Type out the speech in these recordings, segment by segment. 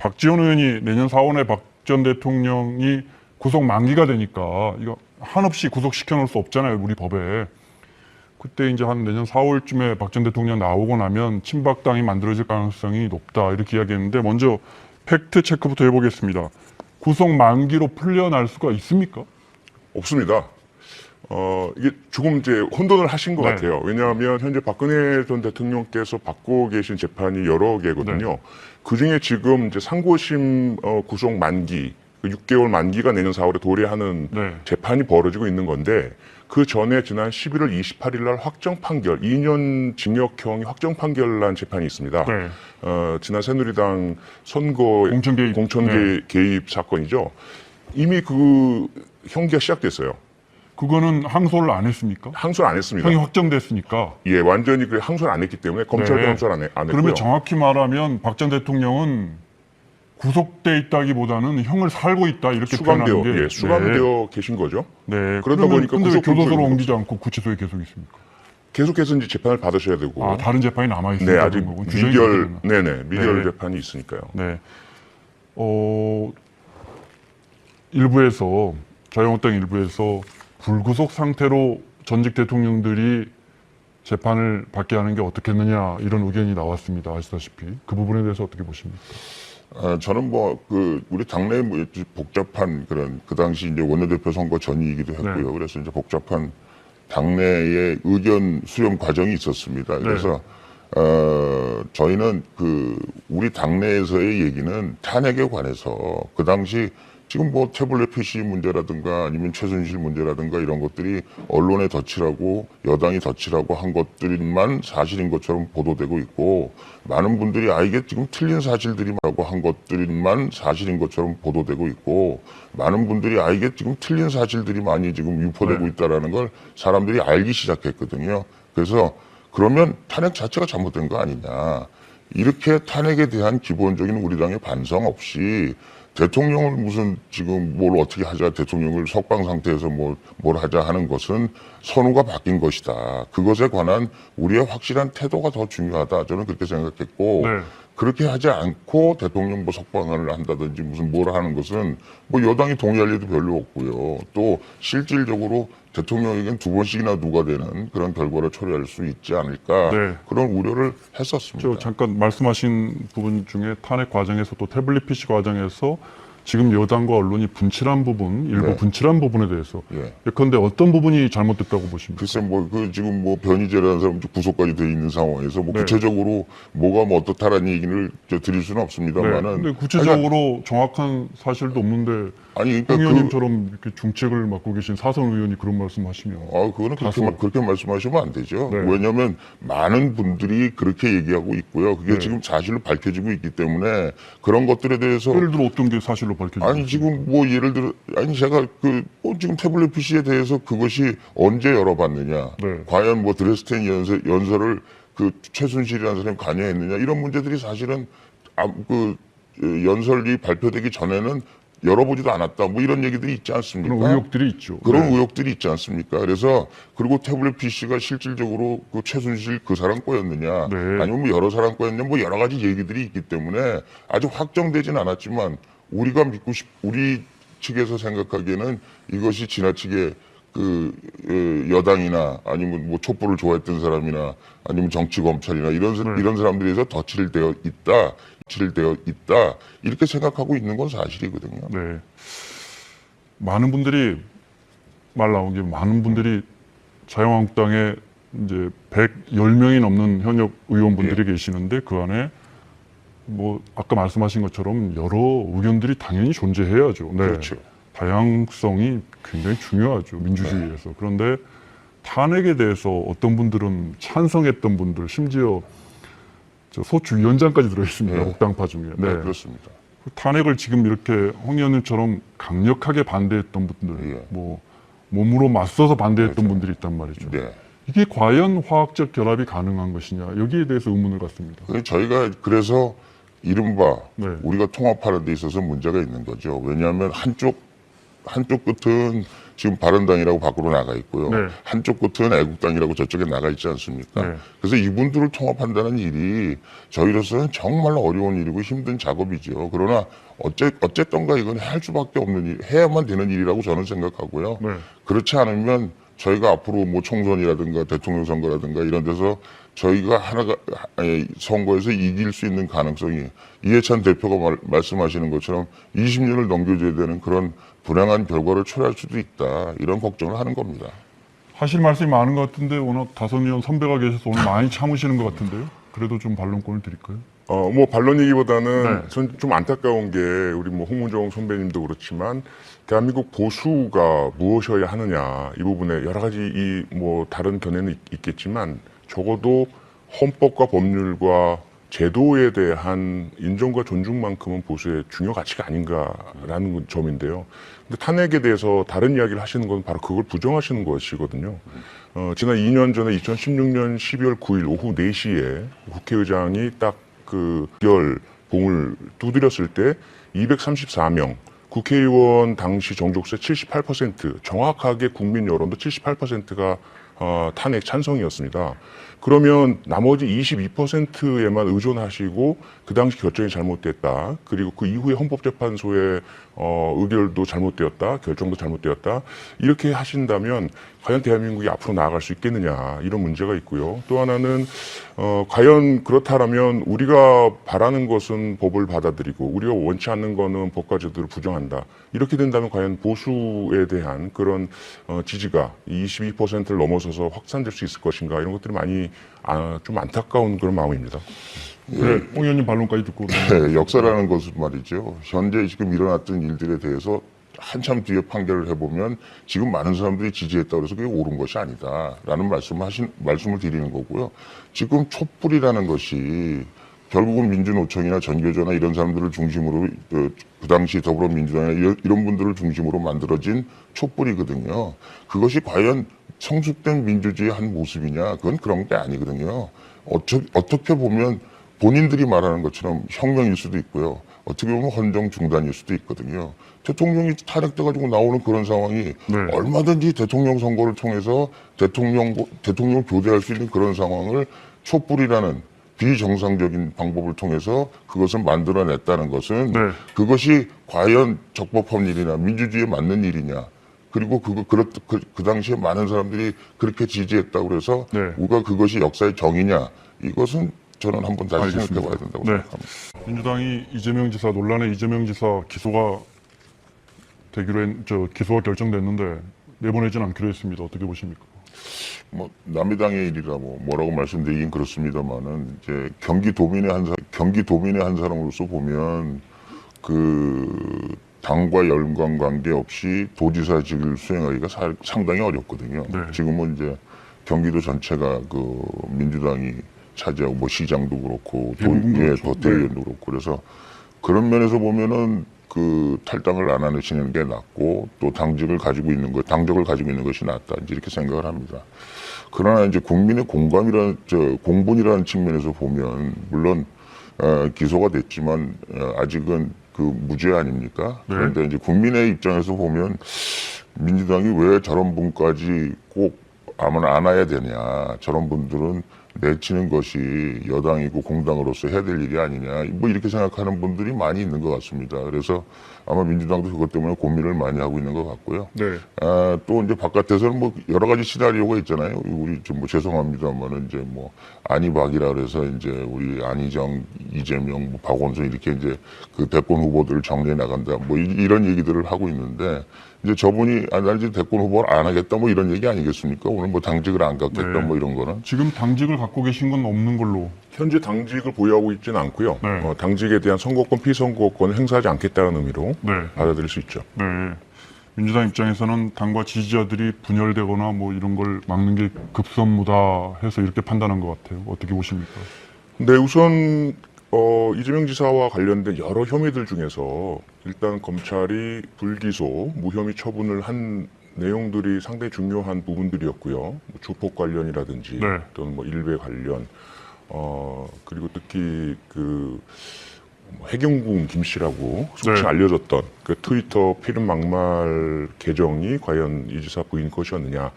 박지원 의원이 내년 4월에 박 전 대통령이 구속 만기가 되니까 이거 한없이 구속시켜 놓을 수 없잖아요, 우리 법에. 그때 이제 한 내년 4월쯤에 박 전 대통령 나오고 나면 친박당이 만들어질 가능성이 높다 이렇게 이야기했는데 먼저 팩트 체크부터 해보겠습니다. 구속 만기로 풀려날 수가 있습니까? 없습니다. 이게 조금 이제 혼돈을 하신 것 네. 같아요. 왜냐하면 현재 박근혜 전 대통령께서 받고 계신 재판이 여러 개거든요. 네. 그 중에 지금 이제 상고심 구속 만기, 6개월 만기가 내년 4월에 도래하는 네. 재판이 벌어지고 있는 건데 그 전에 지난 11월 28일 날 확정 판결, 2년 징역형이 확정 판결 난 재판이 있습니다. 네. 지난 새누리당 선거 공천 개입 사건이죠. 이미 그 형기가 시작됐어요. 그거는 항소를 안 했습니까? 항소를 안 했습니다. 형이 확정됐으니까. 예, 완전히 그 항소를 안 했기 때문에 검찰도 네. 항소를 안 했고요. 그러면 정확히 말하면 박 전 대통령은 구속돼 있다기보다는 형을 살고 있다 이렇게 표현하는 게 수감되어 계신 거죠. 네. 그러다 보니까 근데 왜 구속 교도소로 옮기지 않고 구치소에 계속 있습니까? 계속해서 이제 재판을 받으셔야 되고. 아, 다른 재판이 남아 있으니까 네, 아직 그런 거고. 미결 재판이 있으니까요. 네. 일부에서 자유한국당 일부에서 불구속 상태로 전직 대통령들이 재판을 받게 하는 게 어떻겠느냐 이런 의견이 나왔습니다. 아시다시피 그 부분에 대해서 어떻게 보십니까? 저는 우리 당내 복잡한 그 당시 이제 원내대표 선거 전이기도 했고요. 네. 그래서 이제 복잡한 당내의 의견 수렴 과정이 있었습니다. 그래서 저희는 우리 당내에서의 얘기는 탄핵에 관해서 그 당시 지금 태블릿 PC 문제라든가 아니면 최순실 문제라든가 이런 것들이 언론에 덧칠하고 여당이 덧칠하고 한 것들만 사실인 것처럼 보도되고 있고 많은 분들이 이게 지금 틀린 사실들이라고 한 것들만 사실인 것처럼 보도되고 있고 많은 분들이 이게 지금 틀린 사실들이 많이 지금 유포되고 있다라는 걸 사람들이 알기 시작했거든요. 그래서 그러면 탄핵 자체가 잘못된 거 아니냐. 이렇게 탄핵에 대한 기본적인 우리 당의 반성 없이 대통령을 무슨 지금 뭘 어떻게 하자, 대통령을 석방 상태에서 뭘 하자 하는 것은 선우가 바뀐 것이다. 그것에 관한 우리의 확실한 태도가 더 중요하다. 저는 그렇게 생각했고, 네. 그렇게 하지 않고 대통령 석방을 한다든지 무슨 뭘 하는 것은 여당이 동의할 일도 별로 없고요. 또 실질적으로 대통령에겐 2번씩이나 누가 되는 그런 결과를 초래할 수 있지 않을까. 네. 그런 우려를 했었습니다. 잠깐 말씀하신 부분 중에 탄핵 과정에서 또 태블릿 PC 과정에서 지금 여당과 언론이 분칠한 부분, 일부 네. 분칠한 부분에 대해서 예. 예컨대 어떤 부분이 잘못됐다고 보십니까? 글쎄 지금 변희재라는 사람 구속까지 돼 있는 상황에서 네. 구체적으로 뭐가 어떻다라는 얘기를 드릴 수는 없습니다만은. 근데 구체적으로 정확한 사실도 없는데 그러니까 홍 의원님처럼 이렇게 중책을 맡고 계신 사선 의원이 그런 말씀하시면 그거는 그렇게 말씀하시면 안 되죠. 네. 왜냐하면 많은 분들이 그렇게 얘기하고 있고요. 그게 네. 지금 사실로 밝혀지고 있기 때문에 그런 것들에 대해서 예를 들어 어떤 게 사실로 밝혀지죠? 지금 예를 들어 제가 지금 태블릿 PC에 대해서 그것이 언제 열어봤느냐. 네. 과연 드레스덴 연설을 최순실이라는 사람이 관여했느냐 이런 문제들이 사실은 연설이 발표되기 전에는 열어보지도 않았다. 이런 얘기들이 있지 않습니까? 그런 의혹들이 있죠. 그런 네. 의혹들이 있지 않습니까? 그래서 그리고 태블릿 PC가 실질적으로 최순실 그 사람 거였느냐, 네. 아니면 여러 사람 거였냐, 여러 가지 얘기들이 있기 때문에 아직 확정되진 않았지만 우리가 우리 측에서 생각하기에는 이것이 지나치게 여당이나 아니면 촛불을 좋아했던 사람이나 아니면 정치 검찰이나 이런 사람들에서 덧칠되어 있다. 이렇게 생각하고 있는 건 사실이거든요. 네. 많은 분들이 많은 분들이 자유한국당에 이제 110명이 넘는 현역 의원분들이 계시는데 그 안에 아까 말씀하신 것처럼 여러 의견들이 당연히 존재해야죠. 네. 그렇죠. 다양성이 굉장히 중요하죠. 민주주의에서. 그런데 탄핵에 대해서 어떤 분들은 찬성했던 분들, 심지어 소추위원장까지 들어있습니다. 네. 옥당파 중에. 네, 그렇습니다. 탄핵을 지금 이렇게 홍 의원님처럼 강력하게 반대했던 분들, 몸으로 맞서서 반대했던 분들이 있단 말이죠. 네. 이게 과연 화학적 결합이 가능한 것이냐, 여기에 대해서 의문을 갖습니다. 저희가 그래서 이른바 네. 우리가 통합하는 데 있어서 문제가 있는 거죠. 왜냐하면 한쪽 끝은 지금 바른당이라고 밖으로 나가 있고요. 네. 한쪽 끝은 애국당이라고 저쪽에 나가 있지 않습니까? 네. 그래서 이분들을 통합한다는 일이 저희로서는 정말로 어려운 일이고 힘든 작업이죠. 그러나 어쨌든가 이건 할 수밖에 없는 일, 해야만 되는 일이라고 저는 생각하고요. 네. 그렇지 않으면 저희가 앞으로 뭐 총선이라든가 대통령 선거라든가 이런 데서 저희가 선거에서 이길 수 있는 가능성이 이해찬 대표가 말씀하시는 것처럼 20년을 넘겨줘야 되는 그런 불행한 결과를 초래할 수도 있다. 이런 걱정을 하는 겁니다. 하실 말씀이 많은 것 같은데 워낙 다선 의원 선배가 계셔서 오늘 많이 참으시는 것 같은데요. 그래도 좀 반론권을 드릴까요? 뭐 반론 얘기보다는 네. 전 좀 안타까운 게 우리 뭐 홍문종 선배님도 그렇지만 대한민국 보수가 무엇이어야 하느냐 이 부분에 여러 가지 이 뭐 다른 견해는 있겠지만 적어도 헌법과 법률과 제도에 대한 인정과 존중만큼은 보수의 중요 가치가 아닌가라는 점인데요. 근데 탄핵에 대해서 다른 이야기를 하시는 건 바로 그걸 부정하시는 것이거든요. 지난 2년 전에 2016년 12월 9일 오후 4시에 국회의장이 딱 그 봉을 두드렸을 때 234명, 국회의원 당시 정족수의 78%, 정확하게 국민 여론도 78%가 탄핵 찬성이었습니다. 그러면 나머지 22%에만 의존하시고 그 당시 결정이 잘못됐다. 그리고 그 이후에 헌법재판소의 의결도 잘못되었다. 결정도 잘못되었다. 이렇게 하신다면 과연 대한민국이 앞으로 나아갈 수 있겠느냐 이런 문제가 있고요. 또 하나는 과연 그렇다라면 우리가 바라는 것은 법을 받아들이고 우리가 원치 않는 거는 법과 제도를 부정한다. 이렇게 된다면 과연 보수에 대한 그런 지지가 22%를 넘어서서 확산될 수 있을 것인가 이런 것들이 많이 좀 안타까운 그런 마음입니다. 네, 홍 의원님 반론까지 듣고. 네, 역사라는 것은 말이죠. 현재 지금 일어났던 일들에 대해서 한참 뒤에 판결을 해보면 지금 많은 사람들이 지지했다고 해서 그게 옳은 것이 아니다라는 말씀을 드리는 거고요. 지금 촛불이라는 것이 결국은 민주노총이나 전교조나 이런 사람들을 중심으로 그 당시 더불어민주당이나 이런 분들을 중심으로 만들어진 촛불이거든요. 그것이 과연 성숙된 민주주의의 한 모습이냐? 그건 그런 게 아니거든요. 어떻게 보면 본인들이 말하는 것처럼 혁명일 수도 있고요. 어떻게 보면 헌정 중단일 수도 있거든요. 대통령이 탄핵돼가지고 나오는 그런 상황이 네. 얼마든지 대통령 선거를 통해서 대통령을 교대할 수 있는 그런 상황을 촛불이라는 비정상적인 방법을 통해서 그것을 만들어냈다는 것은 네. 그것이 과연 적법한 일이냐, 민주주의에 맞는 일이냐. 그리고 그 당시에 많은 사람들이 그렇게 지지했다고 그래서 네. 우리가 그것이 역사의 정의냐. 이것은 저는 한번 다시 알겠습니다. 생각해 봐야 된다고 네. 생각합니다. 민주당이 이재명 지사 논란에 이재명 지사 기소가 기소가 결정됐는데 내보내진 않기로 했습니다. 어떻게 보십니까? 뭐 남의 당의 일이라 뭐라고 말씀드리긴 그렇습니다만은 이제 경기 도민의 한 사람으로서 보면 그 당과 연관 관계 없이 도지사직을 수행하기가 상당히 어렵거든요. 네. 지금은 이제 경기도 전체가 그 민주당이 차지하고 뭐 시장도 그렇고 그렇죠. 도의원도 그렇고 그래서 그런 면에서 보면은 그 탈당을 안 하시는 게 낫고 또 당적을 가지고 있는 것이 낫다 이제 이렇게 생각을 합니다. 그러나 이제 국민의 공분이라는 측면에서 보면 물론 기소가 됐지만 아직은 그 무죄 아닙니까? 네. 그런데 이제 국민의 입장에서 보면 민주당이 왜 저런 분까지 꼭 안아야 되냐? 저런 분들은 내치는 것이 여당이고 공당으로서 해야 될 일이 아니냐 뭐 이렇게 생각하는 분들이 많이 있는 것 같습니다. 그래서 아마 민주당도 그것 때문에 고민을 많이 하고 있는 것 같고요. 네. 또 이제 바깥에서는 뭐 여러 가지 시나리오가 있잖아요. 우리 좀 뭐 죄송합니다만은 이제 뭐 안희박이라 그래서 이제 우리 안희정, 이재명, 뭐 박원순 이렇게 이제 그 대권 후보들을 정리해 나간다. 뭐 이런 얘기들을 하고 있는데 이제 저분이 난 이제 대권 후보를 안 하겠다 뭐 이런 얘기 아니겠습니까? 오늘 뭐 당직을 안 갖겠다 네. 뭐 이런 거는. 지금 당직을 갖고 계신 건 없는 걸로. 현재 당직을 보유하고 있지는 않고요. 네. 당직에 대한 선거권, 피선거권을 행사하지 않겠다는 의미로 네. 받아들일 수 있죠. 네. 민주당 입장에서는 당과 지지자들이 분열되거나 뭐 이런 걸 막는 게 급선무다 해서 이렇게 판단한 것 같아요. 어떻게 보십니까? 네, 우선 이재명 지사와 관련된 여러 혐의들 중에서 일단 검찰이 불기소, 무혐의 처분을 한 내용들이 상당히 중요한 부분들이었고요. 뭐 주폭 관련이라든지 네. 또는 뭐 일베 관련, 그리고 특히 그 해경궁 김씨라고 속칭 네. 알려졌던 그 트위터 피름 막말 계정이 과연 이 지사 부인 것이었느냐.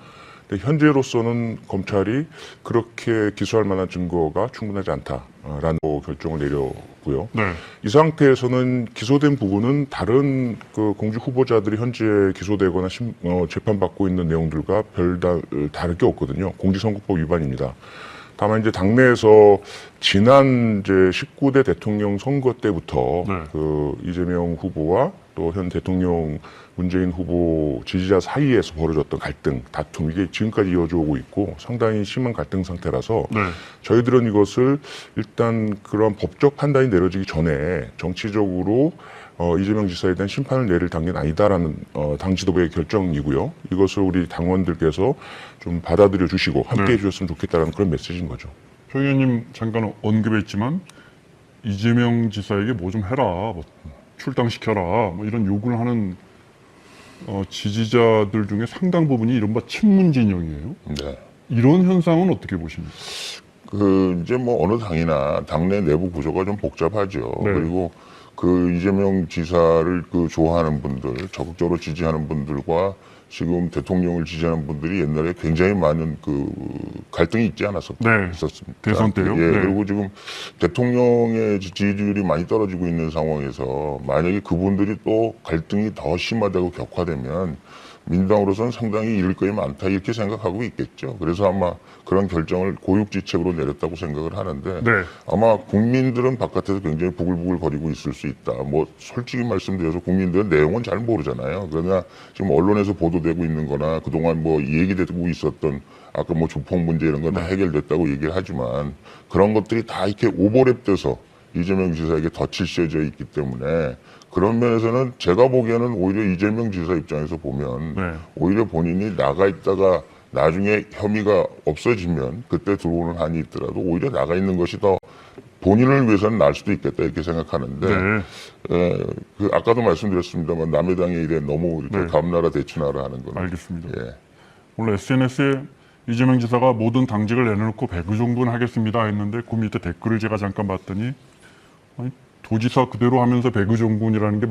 근데 현재로서는 검찰이 그렇게 기소할 만한 증거가 충분하지 않다라는 결정을 내렸고요. 네. 이 상태에서는 기소된 부분은 다른 그 공직 후보자들이 현재 기소되거나 재판받고 있는 내용들과 다를 게 없거든요. 공직선거법 위반입니다. 다만 이제 당내에서 지난 이제 19대 대통령 선거 때부터 네. 그 이재명 후보와 또 현 대통령 문재인 후보 지지자 사이에서 벌어졌던 갈등, 다툼 이게 지금까지 이어져 오고 있고 상당히 심한 갈등 상태라서 네. 저희들은 이것을 일단 그런 법적 판단이 내려지기 전에 정치적으로 이재명 지사에 대한 심판을 내릴 단계는 아니다라는 당 지도부의 결정이고요. 이것을 우리 당원들께서 좀 받아들여 주시고 함께 네. 해주셨으면 좋겠다는 그런 메시지인 거죠. 표 의원님 잠깐 언급했지만 이재명 지사에게 뭐 좀 해라, 뭐 출당시켜라, 뭐 이런 요구를 하는 지지자들 중에 상당 부분이 이른바 친문 진영이에요. 네. 이런 현상은 어떻게 보십니까? 그 이제 뭐 어느 당이나 당내 내부 구조가 좀 복잡하죠. 네. 그리고 그 이재명 지사를 그 좋아하는 분들, 적극적으로 지지하는 분들과 지금 대통령을 지지하는 분들이 옛날에 굉장히 많은 그 갈등이 있지 네. 있었습니다. 대선 때요? 예, 네. 그리고 지금 대통령의 지지율이 많이 떨어지고 있는 상황에서 만약에 그분들이 또 갈등이 더 심화되고 격화되면 민주당으로서는 상당히 잃을 것이 많다 이렇게 생각하고 있겠죠. 그래서 아마 그런 결정을 고육지책으로 내렸다고 생각을 하는데 네. 아마 국민들은 바깥에서 굉장히 부글부글 거리고 있을 수 있다. 뭐 솔직히 말씀드려서 국민들은 내용은 잘 모르잖아요. 그러나 지금 언론에서 보도되고 있는 거나 그동안 뭐 얘기되고 있었던 아까 뭐 조폭 문제 이런 건 다 해결됐다고 얘기를 하지만 그런 것들이 다 이렇게 오버랩돼서 이재명 지사에게 덫이 씌워져 있기 때문에 그런 면에서는 제가 보기에는 오히려 이재명 지사 입장에서 보면 네. 오히려 본인이 나가 있다가 나중에 혐의가 없어지면 그때 들어오는 한이 있더라도 오히려 나가 있는 것이 더 본인을 위해서는 나을 수도 있겠다 이렇게 생각하는데 네. 그 아까도 말씀드렸습니다만 남의 당에 이래 너무 이렇게 네. 감나라 대추나라 하는 거는 알겠습니다. 예. 오늘 SNS에 이재명 지사가 모든 당직을 내려놓고 배구종군 하겠습니다 했는데 그 밑에 댓글을 제가 잠깐 봤더니 아니, 도지사 그대로 하면서 배구종군이라는 게